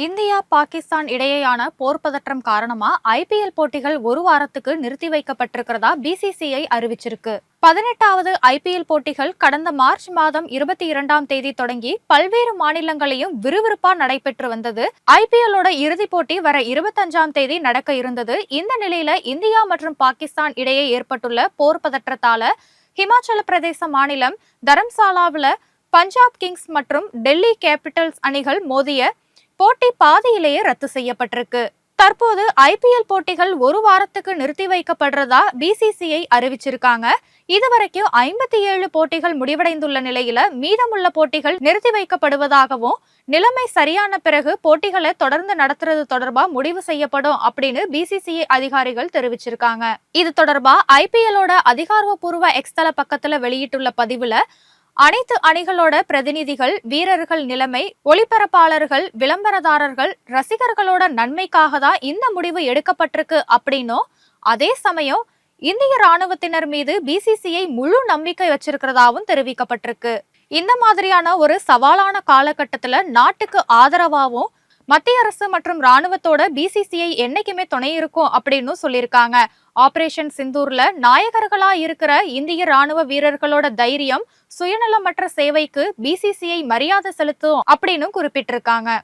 India Pakistan இடையேயான போர் பதற்றம் காரணமா ஐபிஎல் போட்டிகள் ஒரு வாரத்துக்கு நிறுத்தி வைக்கப்பட்டிருக்கிறதா பிசிசிஐ அறிவிச்சிருக்கு. 18வது ஐபிஎல் போட்டிகள் கடந்த மார்ச் மாதம் 22ஆம் தேதி தொடங்கி பல்வேறு மாநிலங்களையும் விறுவிறுப்பா நடைபெற்று வந்தது. ஐபிஎல்லோட இறுதிப் போட்டி வர 25ஆம் தேதி நடக்க இருந்தது. இந்த நிலையில இந்தியா மற்றும் பாகிஸ்தான் இடையே ஏற்பட்டுள்ள போர் பதற்றத்தால ஹிமாச்சல பிரதேச மாநிலம் தரம்சாலாவில் பஞ்சாப் கிங்ஸ் மற்றும் டெல்லி கேபிட்டல்ஸ் அணிகள் மோதிய போட்டி பாதியிலேயே ரத்து செய்யப்பட்டிருக்கு. தற்போது ஐபிஎல் போட்டிகள் ஒரு வாரத்துக்கு நிறுத்தி வைக்கப்படுறதா பிசிசிஐ அறிவிச்சிருக்காங்க. இதுவரைக்கும் 57 போட்டிகள் முடிவடைந்துள்ள நிலையில மீதமுள்ள போட்டிகள் நிறுத்தி வைக்கப்படுவதாகவும், நிலைமை சரியான பிறகு போட்டிகளை தொடர்ந்து நடத்துறது தொடர்பா முடிவு செய்யப்படும் அப்படின்னு பிசிசிஐ அதிகாரிகள் தெரிவிச்சிருக்காங்க. இது தொடர்பா ஐபிஎல்லோட அதிகாரப்பூர்வ எக்ஸ் தள பக்கத்துல வெளியிட்டுள்ள பதிவுல அனைத்து அணிகளோட பிரதிநிதிகள், வீரர்கள் நிலைமை, ஒளிபரப்பாளர்கள், விளம்பரதாரர்கள், ரசிகர்களோட நன்மைக்காக தான் இந்த முடிவு எடுக்கப்பட்டிருக்கு அப்படின்னும், அதே சமயம் இந்திய ராணுவத்தினர் மீது பிசிசிஐ முழு நம்பிக்கை வச்சிருக்கிறதாவும் தெரிவிக்கப்பட்டிருக்கு. இந்த மாதிரியான ஒரு சவாலான காலகட்டத்துல நாட்டுக்கு ஆதரவாகவும் மத்திய அரசு மற்றும் ராணுவத்தோட பிசிசிஐ என்னைக்குமே துணை இருக்கும் அப்படின்னு சொல்லியிருக்காங்க. ஆபரேஷன் சிந்தூர்ல நாயகர்களா இருக்கிற இந்திய ராணுவ வீரர்களோட தைரியம், சுயநலமற்ற சேவைக்கு பிசிசிஐ மரியாதை செலுத்தும் அப்படின்னு குறிப்பிட்டிருக்காங்க.